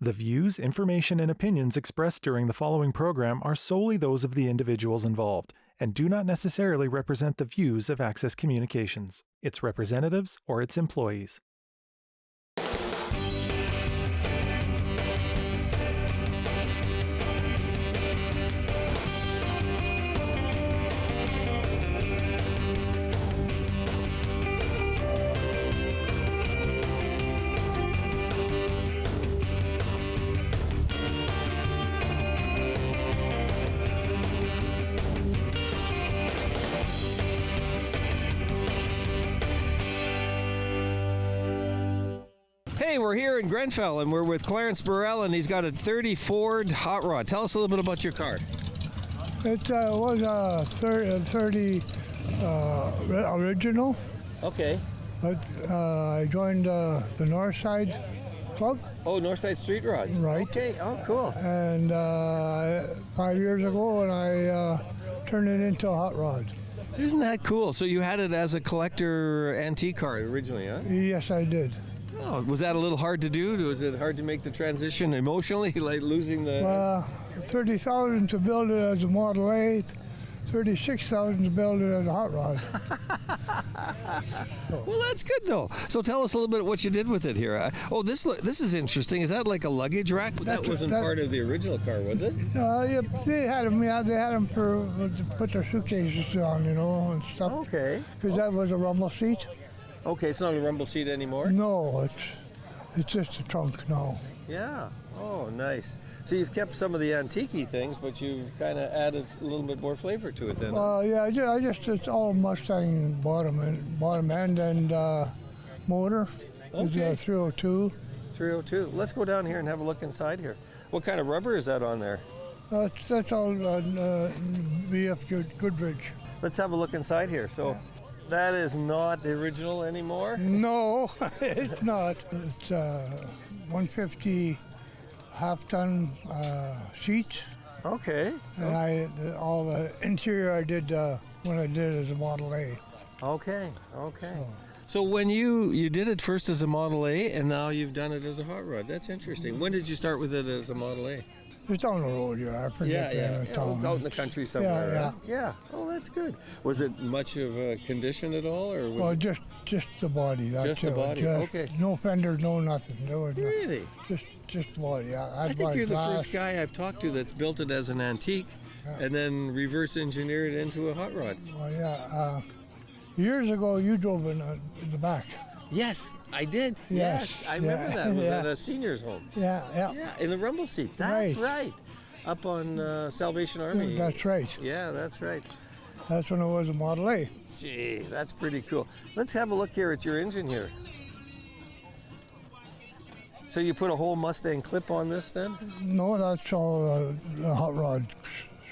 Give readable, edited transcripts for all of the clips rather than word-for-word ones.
The views, information, and opinions expressed during the following program are solely those of the individuals involved and do not necessarily represent the views of Access Communications, its representatives, or its employees. Hey, we're here in Grenfell, and we're with Clarence Burrell, and he's got a 30 Ford Hot Rod. Tell us a little bit about your car. It was a 30 original. Okay. But I joined the Northside Club. Oh, Northside Street Rods. Right. Okay. Oh, cool. And 5 years ago, and I turned it into a hot rod. Isn't that cool? So you had it as a collector antique car originally, huh? Yes, I did. Oh, was that a little hard to do? Was it hard to make the transition emotionally, like losing the... $30,000 to build it as a Model A, $36,000 to build it as a hot rod. Well, that's good, though. So tell us a little bit what you did with it here. This is interesting. Is that like a luggage rack? That wasn't part of the original car, was it? Yeah, they had them. Yeah, they had them to put their suitcases on, and stuff. Okay. Because that was a rumble seat. Okay, it's not a rumble seat anymore? No, it's just a trunk now. Yeah. Oh, nice. So you've kept some of the antique-y things, but you've kind of added a little bit more flavor to it then. Yeah, it's all Mustang bottom end and motor. Okay. It's 302. 302. Let's go down here and have a look inside here. What kind of rubber is that on there? That's all BF Goodrich. Let's have a look inside here. So that is not the original anymore? No, it's not. It's 150 half-ton sheets. Okay. And all the interior I did when I did it as a Model A. Okay. So when you did it first as a Model A, and now you've done it as a hot rod. That's interesting. When did you start with it as a Model A? It's down the road, yeah. I forget the town. It's out in the country somewhere. Yeah. Right? Yeah. Oh, that's good. Was it much of a condition at all, or was it just the body. Just the body. Okay. No fenders, no nothing. There was really? Just the body. I think you're the first guy I've talked to that's built it as an antique, and then reverse engineered it into a hot rod. Oh yeah. Years ago, you drove in the back. Yes, I did. Yes, I remember that. It was at a senior's home. Yeah, in the rumble seat. That's right. Up on Salvation Army. That's right. Yeah, that's right. That's when it was a Model A. Gee, that's pretty cool. Let's have a look here at your engine here. So you put a whole Mustang clip on this then? No, that's all hot rod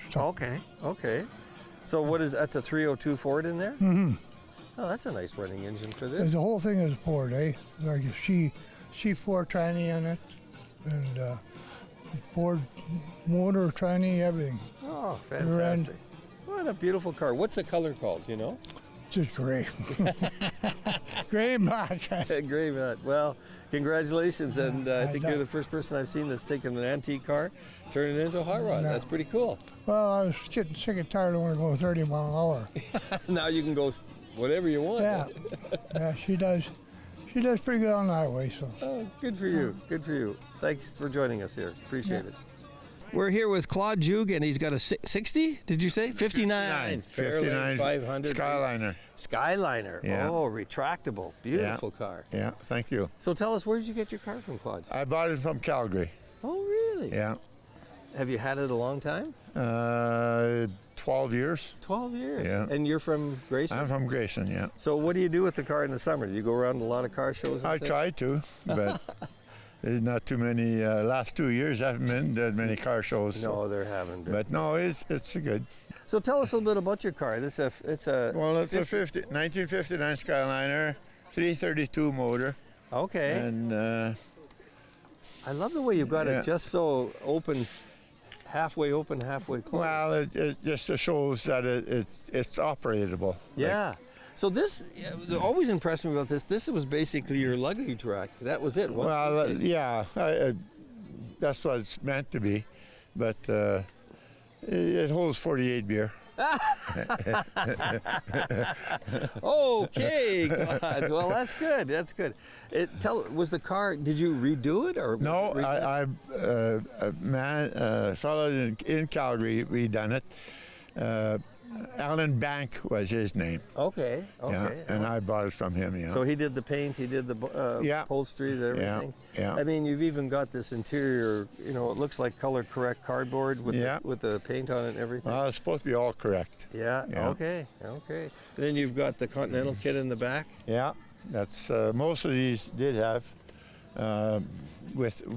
stuff. Okay. So that's a 302 Ford in there? Mm-hmm. Oh, that's a nice running engine for this. The whole thing is Ford, eh? Like a C4 tranny in it, and Ford motor tranny, everything. Oh, fantastic. What a beautiful car. What's the color called, do you know? Just gray. Gray and black. Gray and black. Well, congratulations, and I think you're the first person I've seen that's taken an antique car, turned it into a hot rod. That's pretty cool. Well, I was getting sick and tired of wanting to go 30 miles an hour. Now you can go whatever you want. Yeah, she does. She does pretty good on the highway. So. Oh, good for you. Good for you. Thanks for joining us here. Appreciate it. We're here with Claude Jug, and he's got a 60, did you say? 59. 59 500. Skyliner. Yeah. Oh, retractable. Beautiful car. Yeah, thank you. So tell us, where did you get your car from, Claude? I bought it from Calgary. Oh, really? Yeah. Have you had it a long time? 12 years. 12 years? Yeah. And you're from Grayson? I'm from Grayson, yeah. So what do you do with the car in the summer? Do you go around a lot of car shows? I try to, but there's not too many. Last 2 years haven't been that many car shows. No, there haven't been. But no, it's good. So tell us a little bit about your car. It's a 1959 Skyliner, 332 motor. Okay. And I love the way you've got it just so open, halfway closed. Well, it just shows that it's operatable. Yeah. So this, always impressed me about this. This was basically your luggage rack. That was it. Well, yeah. that's what it's meant to be, but it holds 48 beer. Okay, God. Well, that's good. That's good. Was the car? Did you redo it or No, was it redone? a fellow in Calgary redone it. Alan Bank was his name. Okay. Yeah, and I bought it from him. So he did the paint, he did the upholstery, everything. Yeah. I mean, you've even got this interior. You know, it looks like color correct cardboard with the paint on it and everything. Well, it's supposed to be all correct. Yeah. Okay. Then you've got the Continental kit in the back. Yeah, that's most of these did have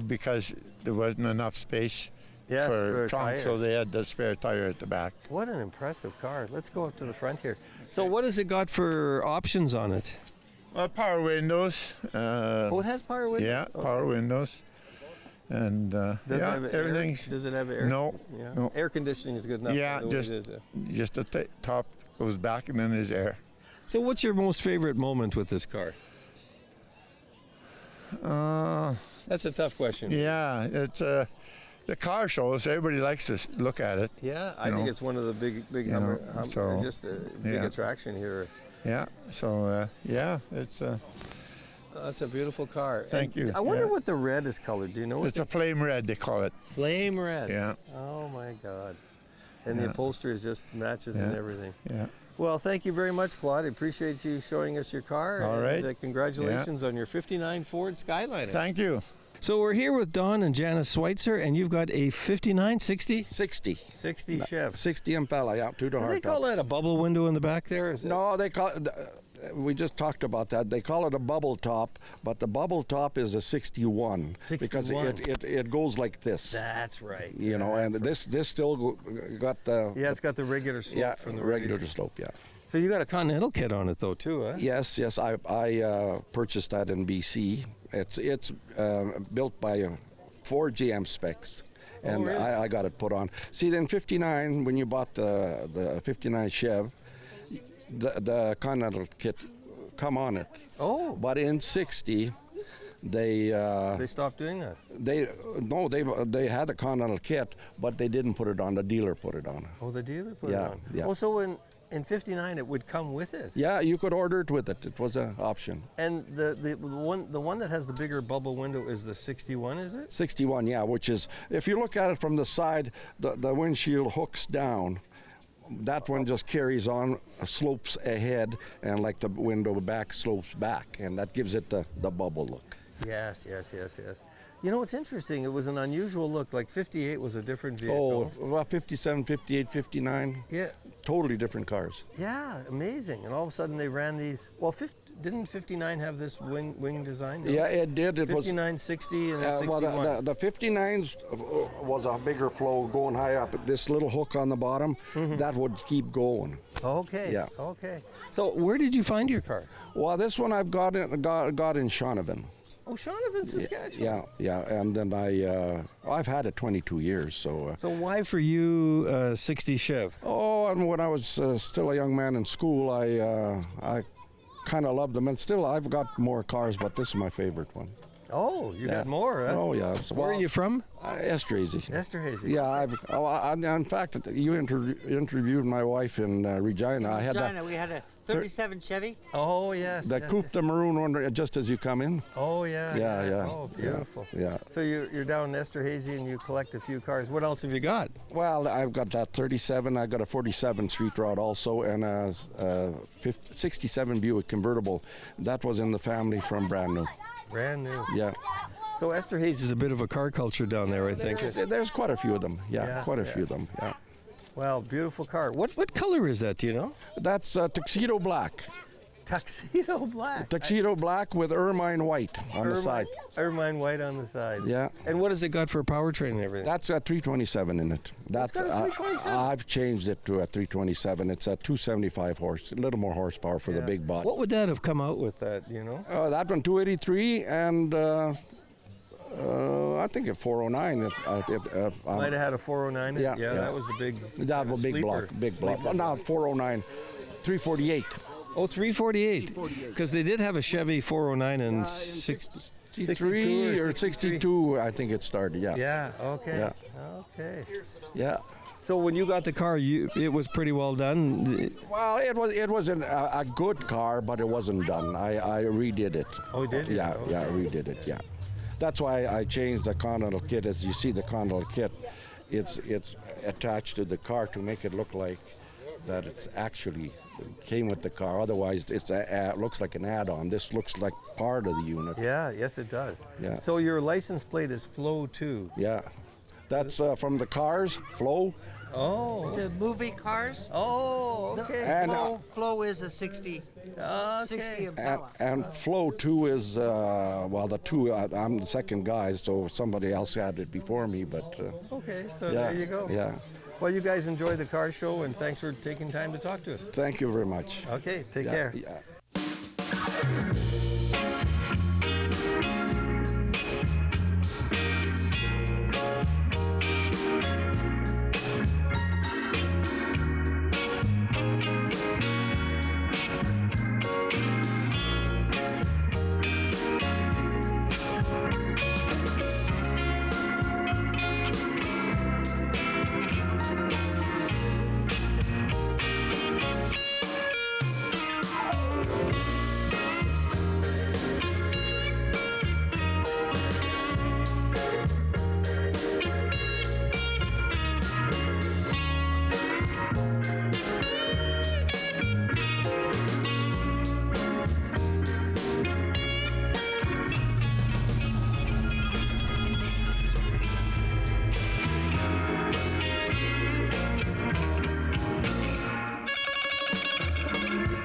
because there wasn't enough space. Yes, for a trunk, tire. so they had the spare tire at the back. What an impressive car. Let's go up to the front here. So what has it got for options on it? Power windows. It has power windows? Yeah, power windows. And Does it have everything's... Does it have air? No, Yeah. no. Air conditioning is good enough. Yeah, the way just, it is. just the top goes back and then there's air. So what's your most favorite moment with this car? That's a tough question. Yeah, it's the car shows. Everybody likes to look at it. Yeah, I think it's one of the big just a big attraction here. Yeah, so it's. That's a beautiful car. Thank you. I wonder what the red is colored. Do you know? It's a flame red, they call it. Flame red. Yeah. Oh my God. And the upholstery just matches and everything. Yeah. Well, thank you very much, Claude. I appreciate you showing us your car. All right. Congratulations on your '59 Ford Skyliner. Thank you. So we're here with Don and Janice Schweitzer, and you've got a '59 60 Chev. 60 Impala, yeah, two-door Do they hardtop. call that a bubble window in the back there? Is it? No, they call it, we just talked about that. They call it a bubble top, but the bubble top is a 61. 61. Because it goes like this. That's right. You know, and this still got the... Yeah, it's got the regular slope from the regular slope, yeah. So you got a Continental kit on it though too, huh? Yes, I purchased that in BC. It's built by Ford GM specs, and really? I got it put on. See, in '59, when you bought the '59 Chev, the Continental kit come on it. Oh. But in '60, they stopped doing that. They had a Continental kit, but they didn't put it on. The dealer put it on. Oh, the dealer put it on. Yeah. Oh, so in '59 it would come with it. Yeah, you could order it with it. It was an option. And the one that has the bigger bubble window is the 61, is it? 61, yeah, which is, if you look at it from the side, the windshield hooks down. That one just carries on, slopes ahead, and like the window back slopes back, and that gives it the bubble look. Yes. You know, it's interesting. It was an unusual look. Like 58 was a different vehicle. Oh, well, 57, 58, 59. Yeah. Totally different cars. Yeah, amazing. And all of a sudden they ran these. Well, didn't 59 have this wing design? Yeah, it did. It 59, 60, and then 61. Well, the 59s was a bigger flow going high up. This little hook on the bottom, that would keep going. Okay. Yeah. Okay. So where did you find your car? Well, this one I've got in Shaunavon. Oh, Shaunavon, Saskatchewan. Yeah, and then I've had it 22 years, so. So why for you 60 Chev? Oh, and when I was still a young man in school, I kind of loved them, and still I've got more cars, but this is my favorite one. Oh, you got more, huh? Oh, yeah. Where are you from? Esterhazy. Esterhazy. Yeah, in fact, you interviewed my wife in Regina. I had Regina, we had a 37 Chevy. Oh, yes. The coupe, the maroon one, just as you come in. Oh, yeah. Yeah. Oh, beautiful. Yeah. So you're down in Esterhazy and you collect a few cars. What else have you got? Well, I've got that 37. I got a 47 Street Rod also, and a 67 Buick convertible. That was in the family from brand new. Brand new. Yeah. So Esterhazy is a bit of a car culture down there, I think. There's quite a few of them. Yeah, quite a few of them. Yeah. Well, beautiful car. What color is that? Do you know? That's tuxedo black. Tuxedo black. Tuxedo black with ermine white on the side. Ermine white on the side. Yeah. And what has it got for a powertrain and everything? That's a 327 in it. It's got a 327? I've changed it to a 327. It's a 275 horse, a little more horsepower for the big body. What would that have come out with that, you know? That one 283 and I think a 409. Might have had a 409. Yeah, that was the big. That was big block. Well, now 409, 348. Oh, 348. Because they did have a Chevy 409 and 63 or 62, I think it started, yeah. Yeah, okay. Yeah. Okay. Yeah. So when you got the car, it was pretty well done. Well, it wasn't a good car, but it wasn't done. I redid it. Oh, did you? Yeah, Okay. yeah, I redid it, yeah. That's why I changed the Continental kit. As you see the Continental kit, it's attached to the car to make it look like that it's actually came with the car. Otherwise, it looks like an add-on. This looks like part of the unit. Yeah, yes it does. Yeah. So your license plate is Flow 2. Yeah. That's from the Cars, Flow. Oh. The movie cars. Oh, The okay. And, Flow is a 60. 60 Impala. And Flow 2 is, well, the 2, I'm the second guy, so somebody else had it before me, but Okay, so yeah, there you go. yeah. Well, you guys enjoy the car show, and thanks for taking time to talk to us. Thank you very much. Okay, take Yeah, care. yeah.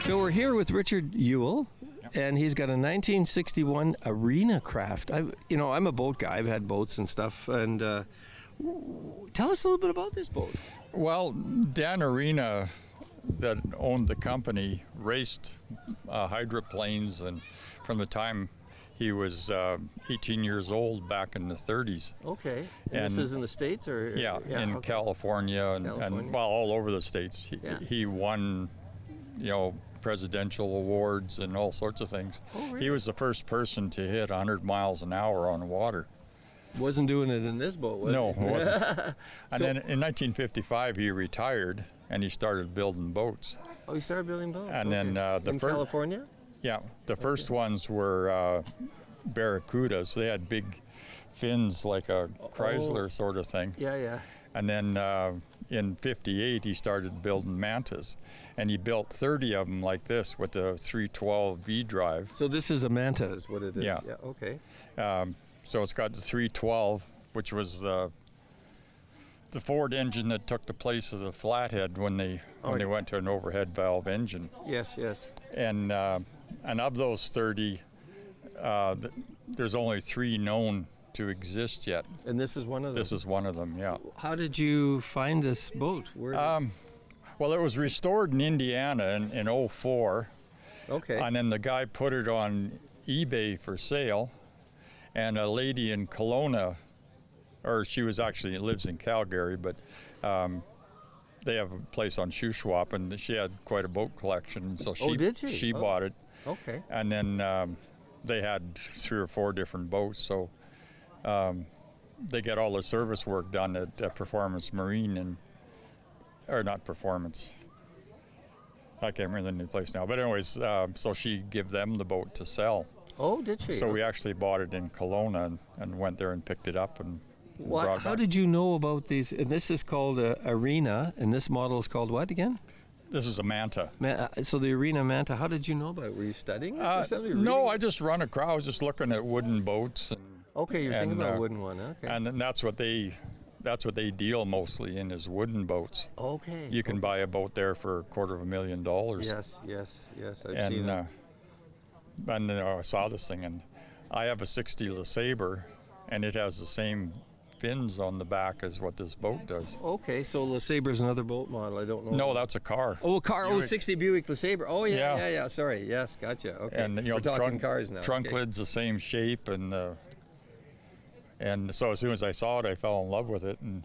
So we're here with Richard Ewell, and he's got a 1961 Arena Craft. I'm a boat guy. I've had boats and stuff. And tell us a little bit about this boat. Well, Dan Arena, that owned the company, raced hydroplanes, and from the time he was 18 years old back in the 30s. Okay. And this And- is in the States, or Yeah, in okay. California and California. well, all over the states. Yeah. He won, presidential awards and all sorts of things. Oh, really? He was the first person to hit 100 miles an hour on water. Wasn't doing it in this boat, was No, he? it wasn't. And So- then in 1955, he retired and he started building boats. Oh, you started building boats. And then, the in fir- California. Yeah, the first ones were Barracudas. They had big fins like a Chrysler sort of thing. Yeah, yeah. And then in 58, he started building Mantas. And he built 30 of them like this with the 312 V drive. So this is a Manta, is what it is. Yeah. Okay. So it's got the 312, which was the Ford engine that took the place of the flathead when they went to an overhead valve engine. Yes, yes. And of those 30, there's only 3 known to exist yet. And this is one of them. This is one of them, yeah. How did you find this boat? Where? Well, it was restored in Indiana in 04, Okay. and then the guy put it on eBay for sale, and a lady in Kelowna, or she was actually lives in Calgary, but they have a place on Shuswap, and she had quite a boat collection, so did she? she Oh. bought it, Okay. and then they had 3 or 4 different boats, so they get all the service work done at Performance Marine, or not Performance. I can't remember the new place now. But anyways, so she gave them the boat to sell. Oh, did she? So we actually bought it in Kelowna and went there and picked it up and brought it How back. did you know about these? And this is called Arena, and this model is called what again? This is a Manta. So the Arena Manta. How did you know about it? Were you studying it or something? No, Reading I it? just run across. I was just looking at wooden boats, Okay, you're thinking and, about a wooden one. Okay. and then that's what they deal mostly in, is wooden boats. Okay. You can buy a boat there for $250,000. Yes, yes, yes. I've And seen it. and I saw this thing, and I have a 60 LeSabre, and it has the same fins on the back as what this boat does. Okay, so LeSabre is another boat model. I don't know. No, that's a car. Oh, a car. Oh, Buick. 60 Buick LeSabre. Oh, yeah, Yeah. yeah. Sorry. Yes, gotcha. Okay. And We're the talking cars now. trunk okay. lid's the same shape, and so as soon as I saw it, I fell in love with it. And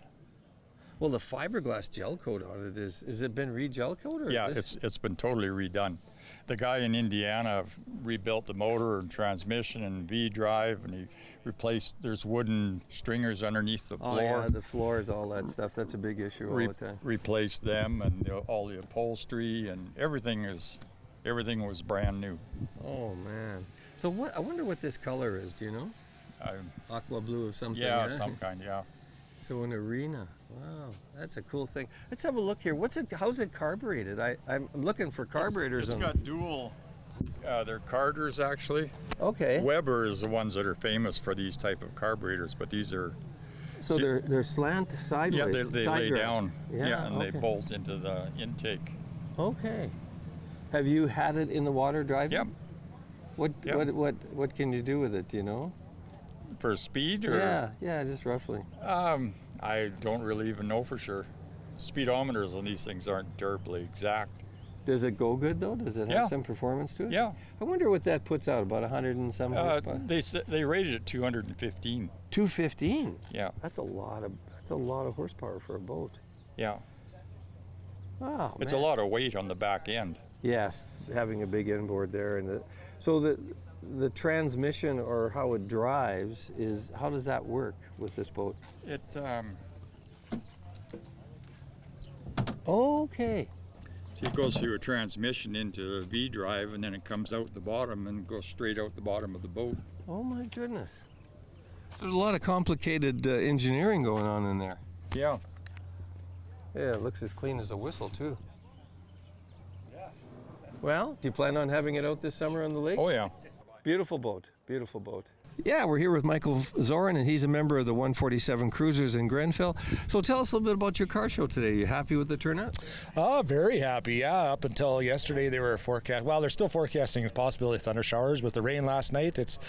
Well, the fiberglass gel coat on it is it been re-gel coat or Yeah, is this? it's been totally redone. The guy in Indiana rebuilt the motor and transmission and V-drive, and he replaced. There's wooden stringers underneath the Oh floor. yeah, the floors, all that stuff. That's a big issue all the time. Replaced them and all the upholstery and everything was brand new. Oh man. So what? I wonder what this color is. Do you know? Aqua blue of something. Yeah, some kind. Yeah. So an arena. Wow, that's a cool thing. Let's have a look here. How's it carbureted? I'm looking for carburetors. It's got dual. They're Carters actually. Okay. Weber is the ones that are famous for these type of carburetors, but these are. So they're slant sideways. Yeah, they side lay drive. down. Yeah, and okay. they bolt into the intake. Okay. Have you had it in the water driving? Yep. What can you do with it? Do you know? For speed or? Yeah, just roughly. I don't really even know for sure. Speedometers on these things aren't terribly exact. Does it go good though? Does it have Yeah. some performance to it? Yeah. I wonder what that puts out. About 100 and some horsepower. They rated it 215. 215. Yeah. That's a lot of horsepower for a boat. Yeah. Wow. It's a lot of weight on the back end. Yes, having a big inboard there, and so the transmission or how it drives how does that work with this boat? It Okay. so it goes through a transmission into a V drive, and then it comes out the bottom and goes straight out the bottom of the boat. Oh my goodness. There's a lot of complicated engineering going on in there. Yeah. Yeah, it looks as clean as a whistle too. Well, do you plan on having it out this summer on the lake? Oh yeah. Beautiful boat, beautiful boat. Yeah, we're here with Michael Zorin, and he's a member of the 147 Cruisers in Grenfell. So tell us a little bit about your car show today. You happy with the turnout? Very happy, yeah. Up until yesterday, they were they're still forecasting a possibility of thunder showers. With the rain last night, it's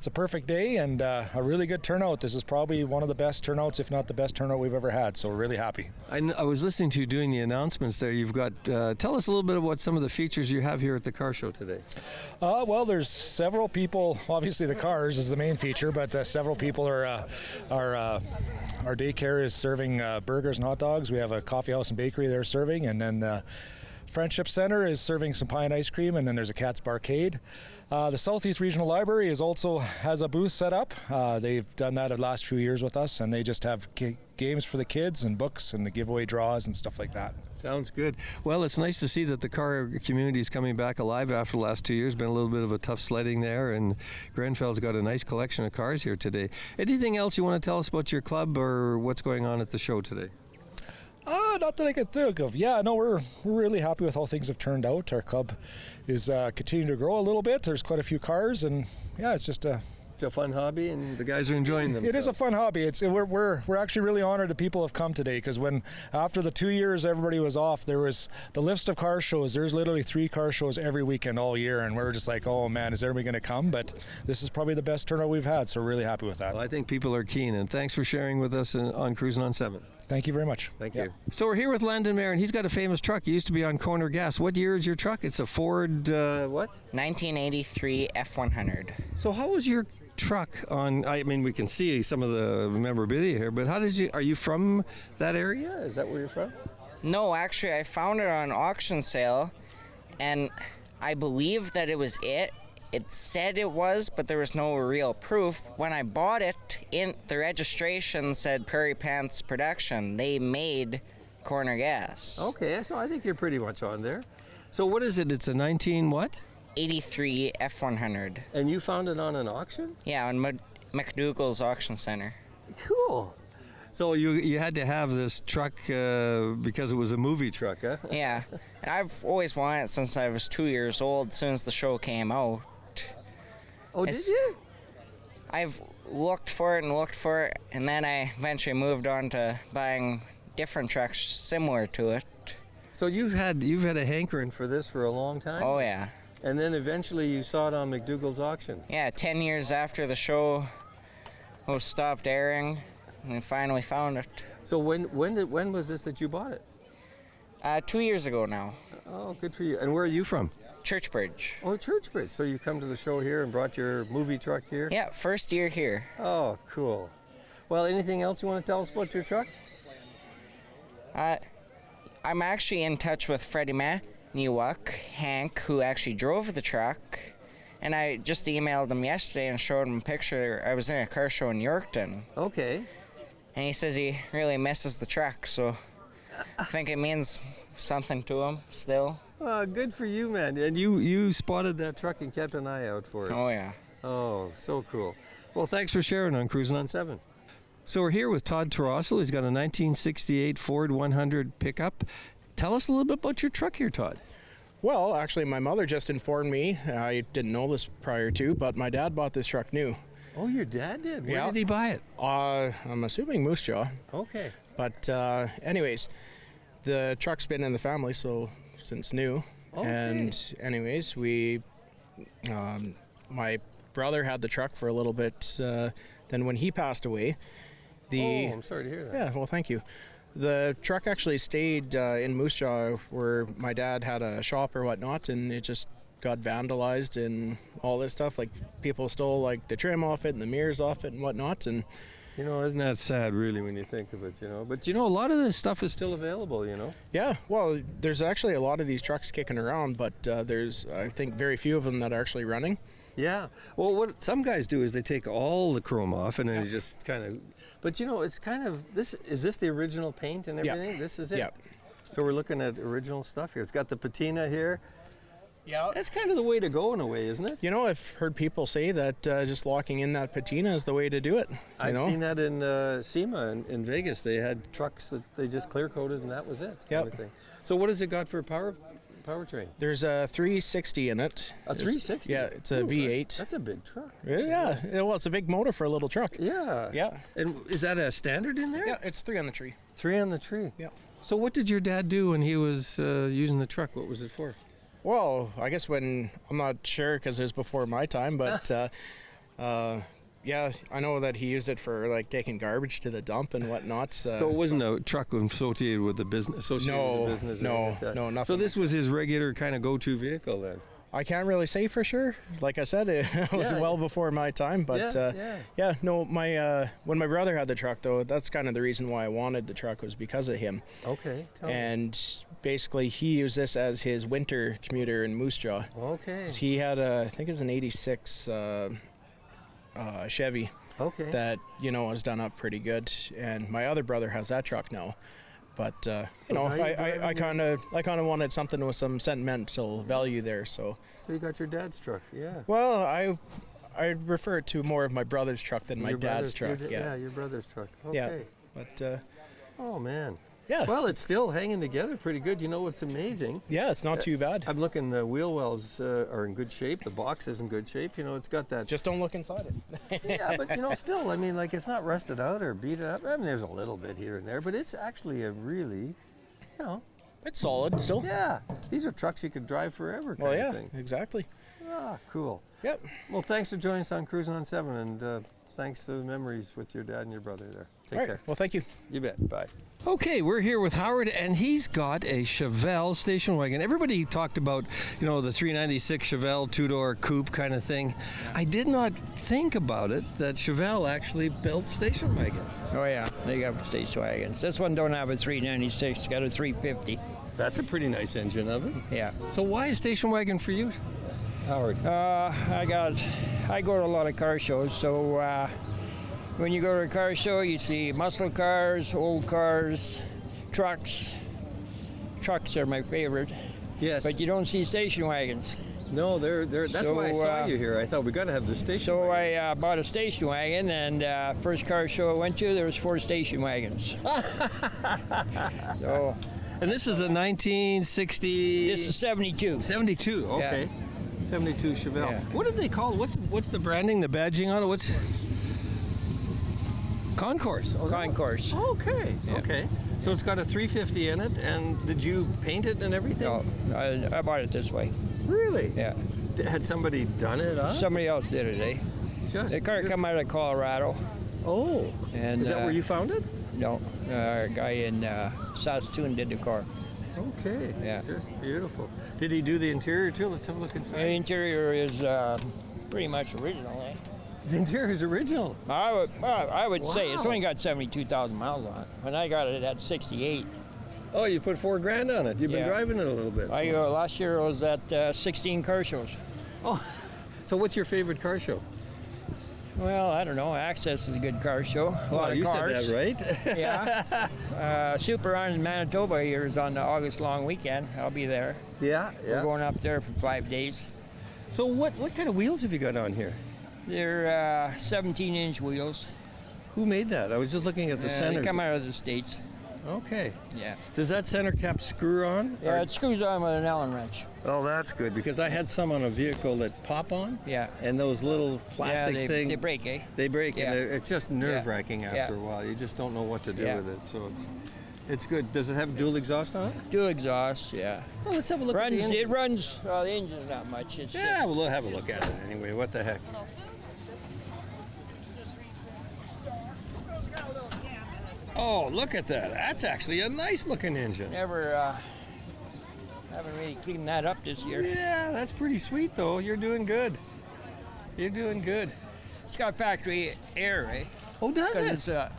a perfect day and a really good turnout. This is probably one of the best turnouts, if not the best turnout we've ever had, so we're really happy. I was listening to you doing the announcements there. You've got, tell us a little bit about some of the features you have here at the car show today. Well, there's several people, obviously the cars is the main feature, but several people are our daycare is serving burgers and hot dogs. We have a coffee house and bakery they're serving, and then Friendship Center is serving some pie and ice cream, and then there's a Cat's Barcade. The Southeast Regional Library also has a booth set up. They've done that the last few years with us, and they just have games for the kids and books and the giveaway draws and stuff like that. Sounds good. Well, it's nice to see that the car community is coming back alive after the last 2 years. Been a little bit of a tough sledding there, and Grenfell's got a nice collection of cars here today. Anything else you want to tell us about your club or what's going on at the show today? Not that I can think of. Yeah, no, we're really happy with how things have turned out. Our club is continuing to grow a little bit. There's quite a few cars, and yeah, it's just a fun hobby, and the guys are enjoying themselves. It is a fun hobby. We're actually really honored that people have come today, because when after the 2 years everybody was off, there was the list of car shows. There's literally 3 car shows every weekend all year, and we're just like, oh man, is everybody going to come? But this is probably the best turnout we've had, so we're really happy with that. Well, I think people are keen, and thanks for sharing with us on Cruisin' on 7. Thank you very much. Thank you. So we're here with Landon Mayer, and he's got a famous truck. He used to be on Corner Gas. What year is your truck? It's a Ford, what? 1983 F100. So how was your truck on? I mean, we can see some of the memorabilia here, but are you from that area? Is that where you're from? No, actually, I found it on auction sale, and I believe that it was it. It said it was, but there was no real proof. When I bought it, the registration said Prairie Pants Production. They made Corner Gas. Okay, so I think you're pretty much on there. So what is it? It's a 19 what? 83 F100. And you found it on an auction? Yeah, on McDougall's Auction Center. Cool. So you had to have this truck because it was a movie truck, huh? Yeah, and I've always wanted it since I was 2 years old, since the show came out. Oh, did you? I've looked for it, and then I eventually moved on to buying different trucks similar to it. So you've had a hankering for this for a long time? Oh, yeah. And then eventually you saw it on McDougall's auction? Yeah, 10 years after the show was stopped airing, and I finally found it. So when was this that you bought it? 2 years ago now. Oh, good for you. And where are you from? Churchbridge. Oh, Churchbridge. So you come to the show here and brought your movie truck here? Yeah, first year here. Oh, cool. Well, anything else you want to tell us about your truck? I'm actually in touch with Freddie Maniwak, Hank, who actually drove the truck. And I just emailed him yesterday and showed him a picture. I was in a car show in Yorkton. Okay. And he says he really misses the truck, so I think it means something to him still. Good for you, man. And you spotted that truck and kept an eye out for it. Oh, yeah. Oh, so cool. Well, thanks for sharing on Cruisin' on 7. So we're here with Todd Tarosel. He's got a 1968 Ford 100 pickup. Tell us a little bit about your truck here, Todd. Well, actually, my mother just informed me. I didn't know this prior to, but my dad bought this truck new. Oh, your dad did? Where Yeah. did he buy it? I'm assuming Moose Jaw. Okay. But anyways, the truck's been in the family since new. Okay. And anyways, my brother had the truck for a little bit. Then when he passed away, I'm sorry to hear that. Yeah, well, thank you. The truck actually stayed in Moose Jaw where my dad had a shop or whatnot, and it just got vandalized and all this stuff. Like, people stole like the trim off it and the mirrors off it and whatnot. And You know, isn't that sad, really, when you think of it, you know? But, you know, a lot of this stuff is still available, you know? yeah, well, there's actually a lot of these trucks kicking around, but there's, I think, very few of them that are actually running. Yeah. Well, what some guys do is they take all the chrome off and then they just kind of... But, you know, it's kind of... Is this the original paint and everything? Yeah. This is it? Yeah. So we're looking at original stuff here. It's got the patina here. Yeah. That's kind of the way to go in a way, isn't it? You know, I've heard people say that just locking in that patina is the way to do it. I've seen that in SEMA in Vegas. They had trucks that they just clear coated and that was it. Yep. Kind of thing. So what has it got for powertrain? There's a 360 in it. A 360? Yeah, it's a Ooh, V8. That's a big truck. Yeah, well, it's a big motor for a little truck. Yeah. Yeah. And is that a standard in there? Yeah, it's 3 on the tree. 3 on the tree. Yeah. So what did your dad do when he was using the truck? What was it for? Well, I guess I'm not sure because it was before my time, but yeah, I know that he used it for like taking garbage to the dump and whatnot. So it wasn't a truck associated with the business? No, or anything like that. no, nothing. So this was his regular kind of go-to vehicle then? I can't really say for sure. Like I said, it was Yeah. well before my time, but yeah. no, when my brother had the truck though, that's kind of the reason why I wanted the truck was because of him. Okay. Tell me. And basically he used this as his winter commuter in Moose Jaw. Okay. He had I think it was an 86 Chevy Okay. that, you know, was done up pretty good. And my other brother has that truck now. But, you know, now you're I driving kind of wanted something with some sentimental value there. So you got your dad's truck, yeah. well, I refer to more of my brother's truck than my Your dad's brother's- truck. Yeah, your brother's truck. Okay. Yeah. But, Oh, man. yeah. Well, it's still hanging together pretty good. You know what's amazing? Yeah, it's not too bad. I'm looking, the wheel wells are in good shape. The box is in good shape. You know, it's got that... Just don't look inside it. Yeah, but, you know, still, I mean, like, it's not rusted out or beat up. I mean, there's a little bit here and there, but it's actually a really, you know... It's solid still. Yeah, these are trucks you could drive forever kind Well, yeah, of thing. exactly. Ah, cool. Yep. Well, thanks for joining us on Cruisin' on 7, and thanks to the memories with your dad and your brother there. Take All right. care. Well, thank you. You bet. Bye. Okay, we're here with Howard, and he's got a Chevelle station wagon. Everybody talked about, you know, the 396 Chevelle two-door coupe kind of thing. I did not think about it that Chevelle actually built station wagons. Oh yeah, they got station wagons. This one don't have a 396, it's got a 350. That's a pretty nice engine of it. Yeah. So why a station wagon for you, Howard? I go to a lot of car shows, so when you go to a car show, you see muscle cars, old cars, trucks. Trucks are my favorite, Yes. but you don't see station wagons. No, they're. That's So, why I saw you here. I thought we got to have the station. So wagon. I bought a station wagon, and first car show I went to, there was 4 station wagons. So And this is a 1960. this is 72. 72. Okay. 72 Chevelle. Yeah. What did they call it? What's the branding, the badging on it? What's Concourse? Oh, is that what- Concourse. Okay. Yeah. Okay. So it's got a 350 in it, and did you paint it and everything? No, I bought it this way. Really? Yeah. Had somebody done it up? Somebody else did it, eh? Just The car beautiful. come out of Colorado. Oh. And Is that where you found it? No, a guy in Saskatoon did the car. Okay. Yeah. Just beautiful. Did he do the interior too? Let's have a look The inside. interior is pretty much original, eh? The interior is original. I would say it's Wow. only got 72,000 miles on it. When I got it, it had 68. Oh, you put $4,000 on it. You've been Yeah. driving it a little bit. Last year I was at 16 car shows. Oh, so what's your favorite car show? Well, I don't know. Access is a good car show. A lot of you cars. said that right. Yeah. Super Run in Manitoba here is on the August long weekend. I'll be there. Yeah, We're going up there for 5 days. So what kind of wheels have you got on here? They're 17-inch wheels. Who made that? I was just looking at the They centers. come out of the States. Okay. Yeah. Does that center cap screw on? Yeah, it screws on with an Allen wrench. Oh, that's good, because I had some on a vehicle that pop on. Yeah. And those little plastic yeah, things. they break, eh? They break, Yeah. and it's just nerve-wracking Yeah. after a while. You just don't know what to do Yeah. with it. So it's good. Does it have dual exhaust on it? Dual exhaust, yeah. Oh, let's have a look at the engine. It runs, well, the engine's not much. It's Yeah, just, well, we'll have a look at it anyway. What the heck? Oh, look at that. That's actually a nice looking engine. haven't really cleaned that up this year. Yeah, that's pretty sweet though. You're doing good. You're doing good. It's got factory air, eh? Oh, does Because it? it's a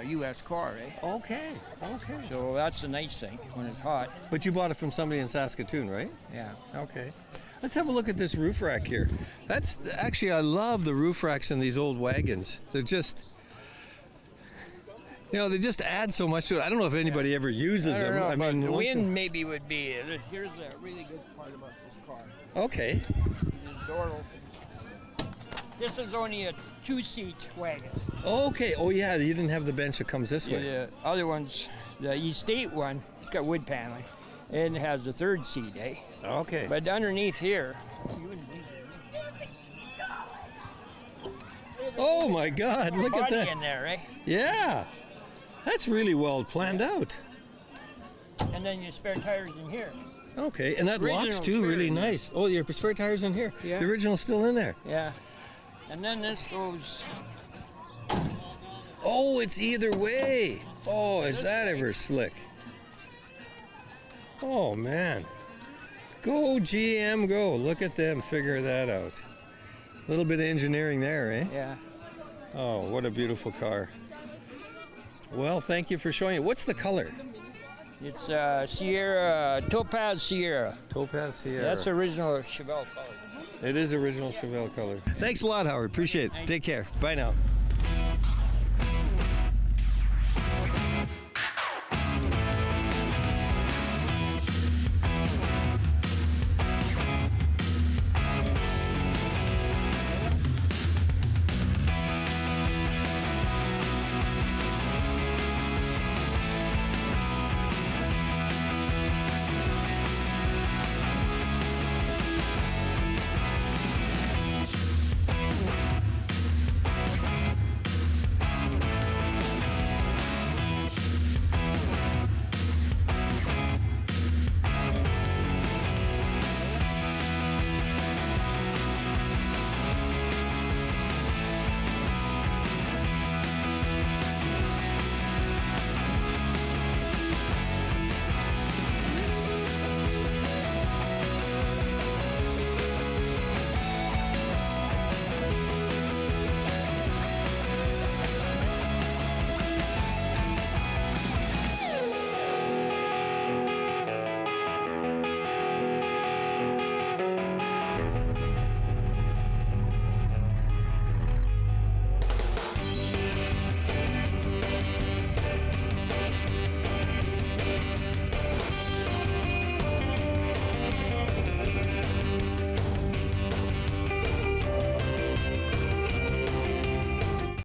U.S. car, eh? Okay, okay. So that's the nice thing when it's hot. But you bought it from somebody in Saskatoon, right? Yeah. Okay. Let's have a look at this roof rack here. That's actually, I love the roof racks in these old wagons. They're just, they just add so much to it. I don't know if anybody ever uses I don't them. know, but the once wind maybe would be. Here's a really good part about this car. Okay. The door opens. This is only a 2-seat wagon. Okay. Oh yeah, you didn't have the bench that comes this way. The other one's, the estate one, it's got wood paneling. And it has the 3rd seat, eh? Okay. But underneath here, Oh my God! Look at body that. in there, eh? Yeah. That's really well planned out. And then your spare tires in here. Okay, and that locks Original too, spare, really yeah. nice. Oh, your spare tires in here. Yeah. The original's still in there. Yeah. And then this goes. Oh, it's either way. Oh, is that ever slick? Oh man. Go GM, go. Look at them figure that out. A little bit of engineering there, eh? Yeah. Oh, what a beautiful car. Well, thank you for showing it. What's the color? It's Sierra, Topaz Sierra. Topaz Sierra. That's original Chevelle color. It is original Chevelle color. Thanks a lot, Howard. Appreciate it. Take care. Bye now.